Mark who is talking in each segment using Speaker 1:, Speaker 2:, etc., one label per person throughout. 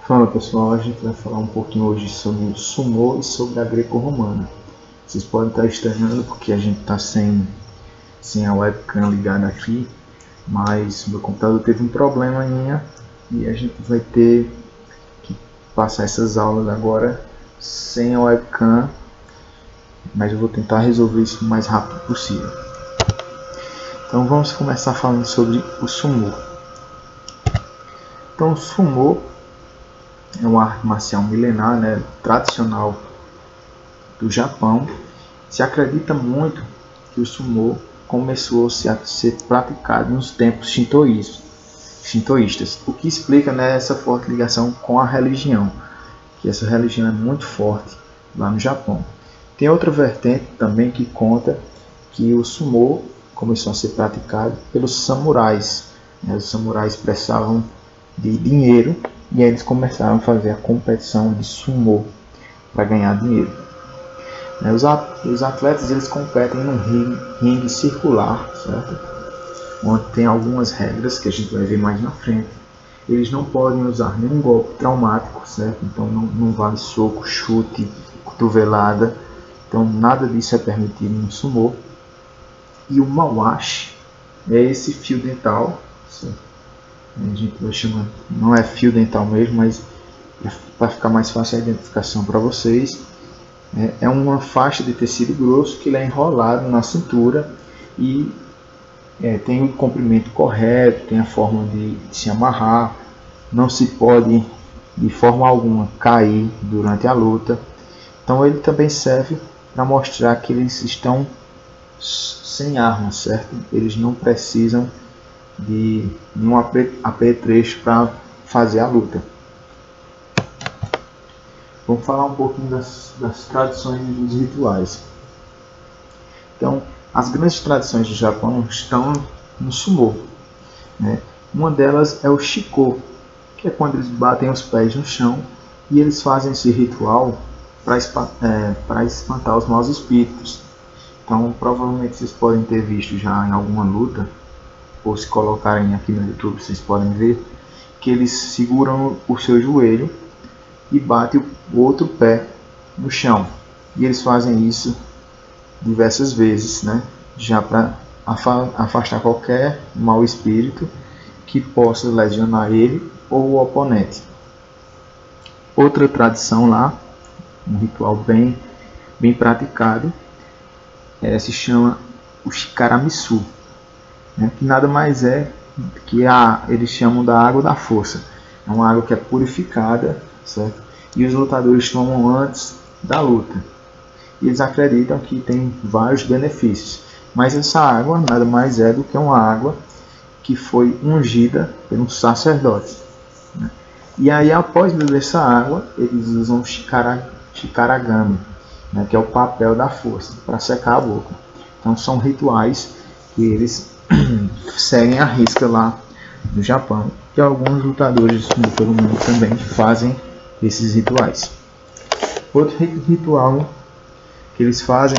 Speaker 1: Fala pessoal, a gente vai falar um pouquinho hoje sobre o sumô e sobre a greco-romana. Vocês podem estar estranhando porque a gente está sem a webcam ligada aqui, mas o meu computador teve um problema e a gente vai ter que passar essas aulas agora sem a webcam, mas eu vou tentar resolver isso o mais rápido possível. Então vamos começar falando sobre o sumô. Então o sumô é uma arte marcial milenar, tradicional do Japão. Se acredita muito que o sumô começou a ser praticado nos tempos shintoístas, o que explica essa forte ligação com a religião, que essa religião é muito forte lá no Japão. Tem outra vertente também que conta que o sumô começou a ser praticado pelos samurais. Os samurais precisavam de dinheiro e aí eles começaram a fazer a competição de sumô para ganhar dinheiro. Os atletas eles competem num ringue circular, certo? Onde tem algumas regras que a gente vai ver mais na frente. Eles não podem usar nenhum golpe traumático, certo? Então não vale soco, chute, cotovelada. Então nada disso é permitido no sumô. E o mawashi é esse fio dental, certo? A gente vai chamar, não é fio dental mesmo, mas para ficar mais fácil a identificação para vocês, é uma faixa de tecido grosso que ele é enrolado na cintura e tem o comprimento correto, tem a forma de se amarrar, não se pode de forma alguma cair durante a luta. Então ele também serve para mostrar que eles estão sem armas, certo? Eles não precisam de nenhum apetrecho para fazer a luta. Vamos falar um pouquinho das tradições e dos rituais. Então, as grandes tradições do Japão estão no sumô. Uma delas é o shiko, que é quando eles batem os pés no chão e eles fazem esse ritual para espantar os maus espíritos. Então, provavelmente vocês podem ter visto já em alguma luta, ou se colocarem aqui no YouTube, vocês podem ver que eles seguram o seu joelho e batem o outro pé no chão. E eles fazem isso diversas vezes, já para afastar qualquer mau espírito que possa lesionar ele ou o oponente. Outra tradição lá, um ritual bem praticado, se chama o Shikaramisu, que nada mais é que eles chamam da água da força. É uma água que é purificada, certo? E os lutadores tomam antes da luta. E eles acreditam que tem vários benefícios. Mas essa água nada mais é do que uma água que foi ungida por um sacerdote. E aí, após beber essa água, eles usam shikaragami, que é o papel da força, para secar a boca. Então são rituais que eles seguem à risca lá no Japão. E alguns lutadores pelo mundo também fazem esses rituais. Outro ritual que eles fazem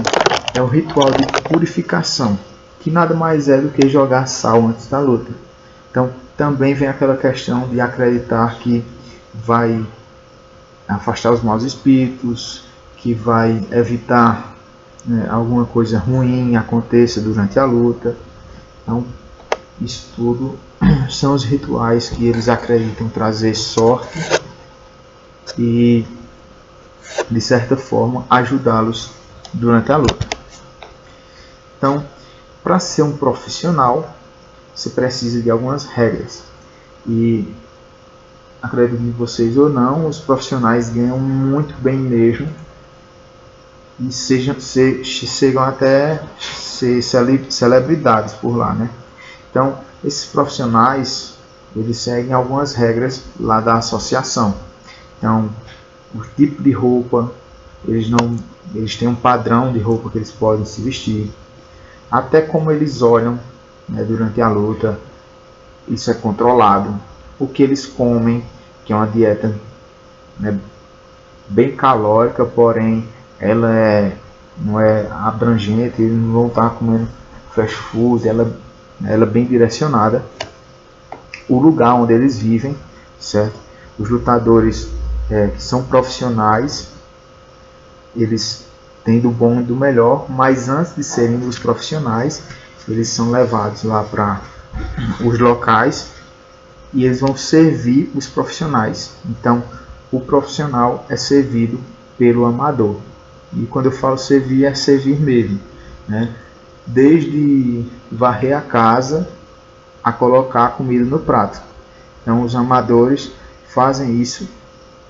Speaker 1: é o ritual de purificação, que nada mais é do que jogar sal antes da luta. Então também vem aquela questão de acreditar que vai afastar os maus espíritos, que vai evitar alguma coisa ruim aconteça durante a luta. Então isso tudo são os rituais que eles acreditam trazer sorte e, de certa forma, ajudá-los durante a luta. Então, para ser um profissional, você precisa de algumas regras. E, acredito em vocês ou não, os profissionais ganham muito bem mesmo e chegam até ser celebridades por lá, Então, esses profissionais, eles seguem algumas regras lá da associação. Então, o tipo de roupa, eles têm um padrão de roupa que eles podem se vestir. Até como eles olham durante a luta, isso é controlado. O que eles comem, que é uma dieta bem calórica, porém ela não é abrangente, eles não vão estar comendo fast food, ela é bem direcionada. O lugar onde eles vivem, certo? Os lutadores que são profissionais, eles têm do bom e do melhor, mas antes de serem os profissionais, eles são levados lá para os locais e eles vão servir os profissionais. Então, o profissional é servido pelo amador. E quando eu falo servir, é servir mesmo, né? Desde varrer a casa a colocar a comida no prato. Então, os amadores fazem isso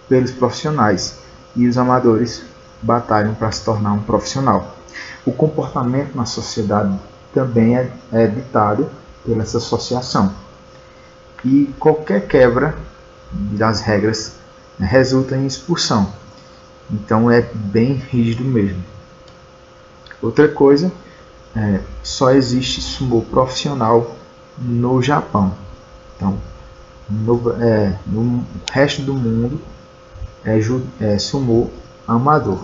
Speaker 1: pelos profissionais e os amadores batalham para se tornar um profissional. O comportamento na sociedade também é ditado pela essa associação. E qualquer quebra das regras resulta em expulsão. Então é bem rígido mesmo. Outra coisa, só existe sumô profissional no Japão. Então, no resto do mundo é sumô amador.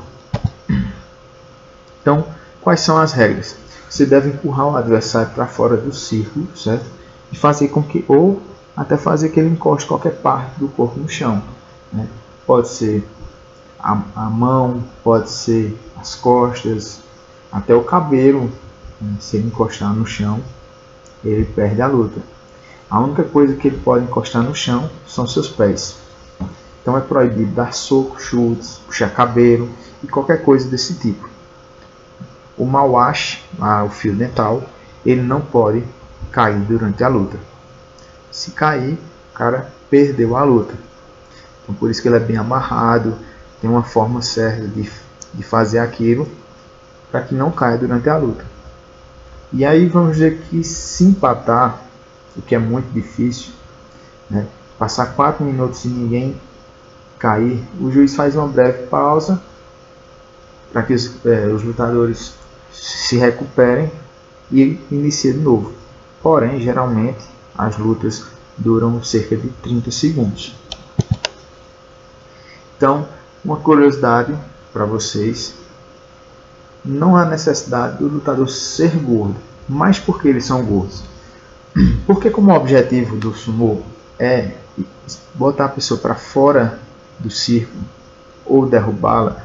Speaker 1: Então, quais são as regras? Você deve empurrar o adversário para fora do círculo, certo? E fazer com que, ou até fazer que ele encoste qualquer parte do corpo no chão, né? Pode ser a mão, pode ser as costas, até o cabelo, né? Se ele encostar no chão, ele perde a luta. A única coisa que ele pode encostar no chão são seus pés. Então é proibido dar socos, chutes, puxar cabelo e qualquer coisa desse tipo. O mawashi, o fio dental, ele não pode cair durante a luta. Se cair, o cara perdeu a luta. Então por isso que ele é bem amarrado, tem uma forma certa de fazer aquilo para que não caia durante a luta. E aí vamos dizer que se empatar, o que é muito difícil, né? Passar 4 minutos sem ninguém cair, o juiz faz uma breve pausa para que os lutadores se recuperem e inicia de novo. Porém, geralmente as lutas duram cerca de 30 segundos. Então, uma curiosidade para vocês: não há necessidade do lutador ser gordo, mas por que eles são gordos? Porque como o objetivo do sumô é botar a pessoa para fora do círculo ou derrubá-la,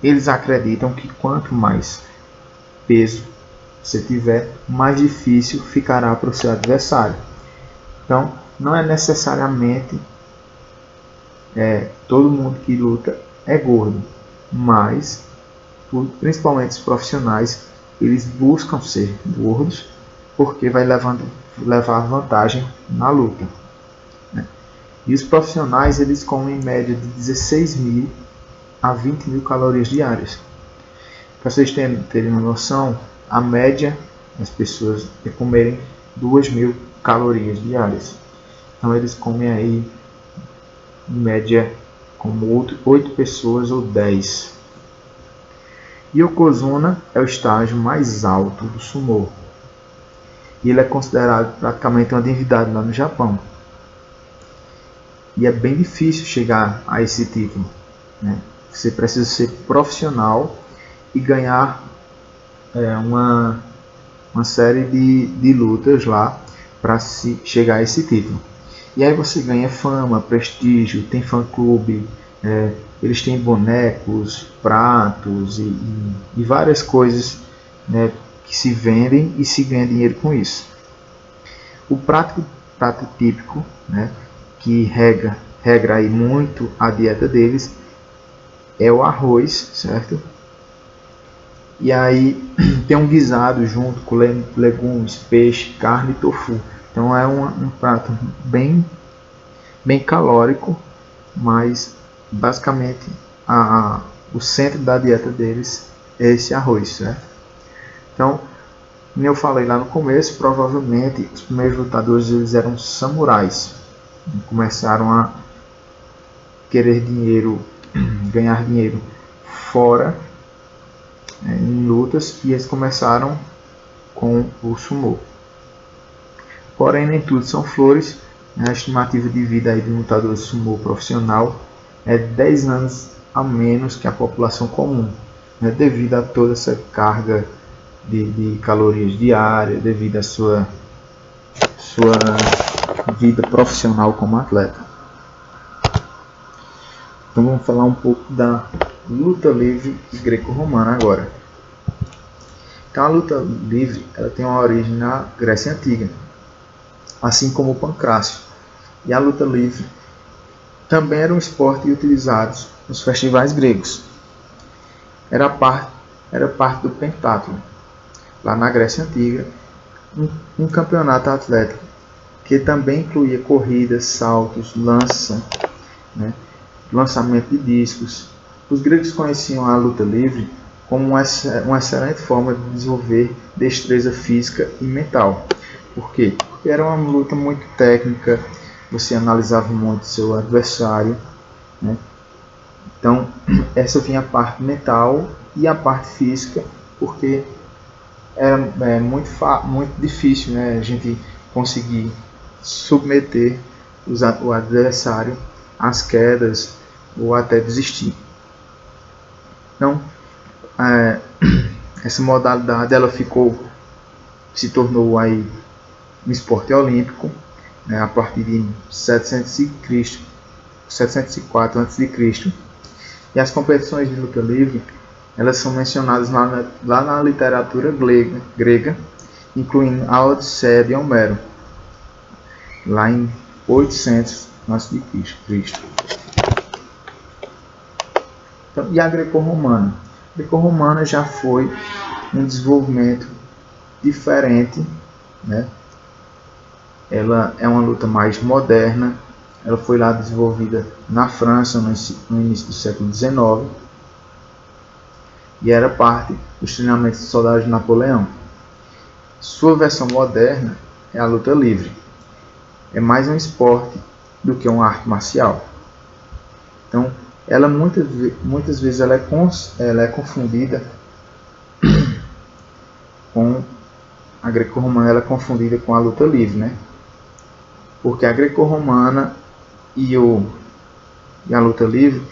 Speaker 1: eles acreditam que quanto mais peso você tiver, mais difícil ficará para o seu adversário. Então, não é necessariamente todo mundo que luta é gordo, mas principalmente os profissionais, eles buscam ser gordos porque vai levar vantagem na luta, né? E os profissionais, eles comem em média de 16.000 a 20.000 calorias diárias. Para vocês terem uma noção, a média das pessoas é comerem 2.000 calorias diárias. Então eles comem aí em média como 8 pessoas ou 10. Yokozuna é o estágio mais alto do sumô. E ele é considerado praticamente uma divindade lá no Japão. E é bem difícil chegar a esse título, né? Você precisa ser profissional e ganhar uma série de lutas lá para se chegar a esse título. E aí você ganha fama, prestígio, tem fã-clube, eles têm bonecos, pratos e várias coisas, né, que se vendem e se ganha dinheiro com isso. O prato típico, né, que regra aí muito a dieta deles, é o arroz, certo? E aí tem um guisado junto com legumes, peixe, carne e tofu. Então é um prato bem calórico, mas basicamente o centro da dieta deles é esse arroz, certo? Então, como eu falei lá no começo, provavelmente os primeiros lutadores eles eram samurais. Começaram a querer dinheiro, ganhar dinheiro fora, em lutas, e eles começaram com o sumô. Porém, nem tudo são flores. A estimativa de vida aí de um lutador de sumô profissional é 10 anos a menos que a população comum, né, devido a toda essa carga de calorias diárias, devido à sua vida profissional como atleta. Então vamos falar um pouco da luta livre greco-romana agora. Então a luta livre ela tem uma origem na Grécia Antiga, assim como o pancrácio. E a luta livre também era um esporte utilizado nos festivais gregos. Era parte do pentátlon, lá na Grécia Antiga, um campeonato atlético que também incluía corridas, saltos, lançamento de discos. Os gregos conheciam a luta livre como uma excelente forma de desenvolver destreza física e mental. Por quê? Porque era uma luta muito técnica, você analisava muito seu adversário, né? Então, essa vinha a parte mental e a parte física, porque era muito difícil, né, a gente conseguir submeter o adversário às quedas ou até desistir. Então, essa modalidade ela se tornou aí um esporte olímpico, né, a partir de 704 a.C. E as competições de luta livre elas são mencionadas lá na literatura grega, incluindo a Odisseia de Homero, lá em 800 a.C. Então, e a greco-romana? A greco-romana já foi um desenvolvimento diferente, né? Ela é uma luta mais moderna. Ela foi lá desenvolvida na França no início do século XIX e era parte dos treinamentos de soldados de Napoleão. Sua versão moderna é a luta livre. É mais um esporte do que uma arte marcial. Então, ela muitas vezes ela é confundida com a greco-romana, ela é confundida com a luta livre, né? Porque a greco-romana e a luta livre,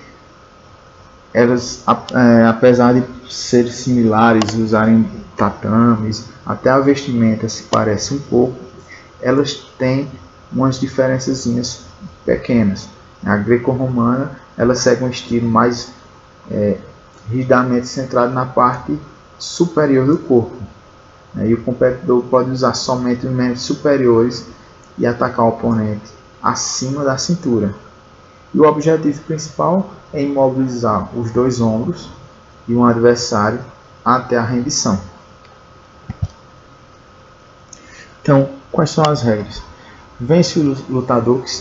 Speaker 1: elas, apesar de serem similares, usarem tatames, até a vestimenta se parece um pouco, elas têm umas diferençazinhas pequenas. A greco-romana ela segue um estilo mais rigidamente centrado na parte superior do corpo, né? E o competidor pode usar somente os membros superiores e atacar o oponente acima da cintura. E o objetivo principal é imobilizar os dois ombros de um adversário até a rendição. Então, quais são as regras? Vence o lutador que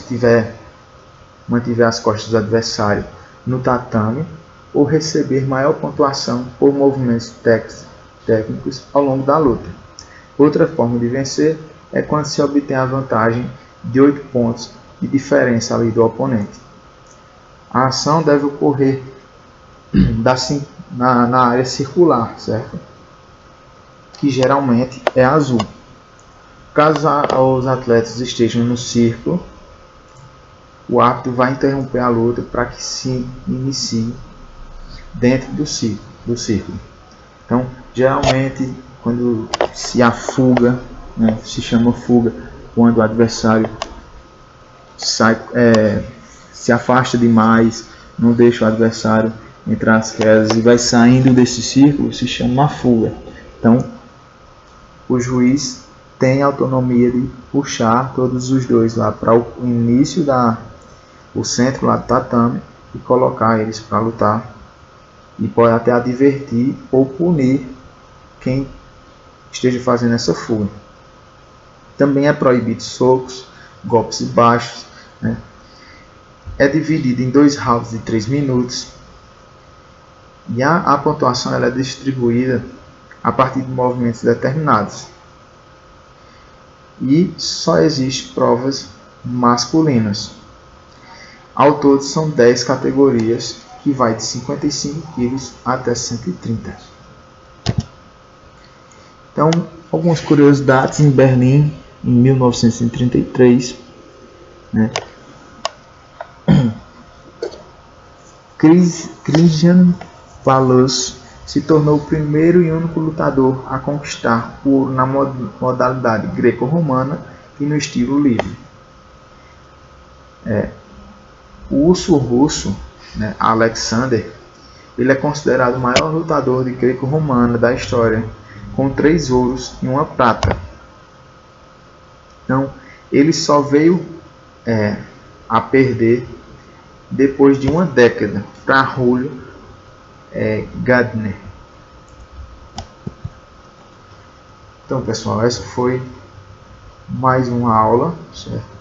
Speaker 1: mantiver as costas do adversário no tatame ou receber maior pontuação por movimentos técnicos ao longo da luta. Outra forma de vencer é quando se obtém a vantagem de 8 pontos de diferença ali do oponente. A ação deve ocorrer na área circular, certo? Que geralmente é azul. Caso os atletas estejam no círculo, o árbitro vai interromper a luta para que se inicie dentro do círculo. Então, geralmente, quando se há fuga, né, se chama fuga, quando o adversário se afasta demais, não deixa o adversário entrar nas quedas e vai saindo desse círculo, se chama uma fuga. Então, o juiz tem autonomia de puxar todos os dois lá para o início o centro lá do tatame e colocar eles para lutar, e pode até advertir ou punir quem esteja fazendo essa fuga. Também é proibido socos, golpes baixos, né? É dividido em 2 rounds de 3 minutos e a pontuação ela é distribuída a partir de movimentos determinados. E só existem provas masculinas. Ao todo são 10 categorias, que vai de 55 kg até 130. Então, algumas curiosidades. Em Berlim, em 1933, né, Christian Valos se tornou o primeiro e único lutador a conquistar o ouro na modalidade greco-romana e no estilo livre. O urso russo né, Alexander, ele é considerado o maior lutador de greco-romana da história, com 3 ouros e 1 prata. Então, ele só veio a perder depois de uma década para Julio Gardner. Então, pessoal, essa foi mais uma aula, certo?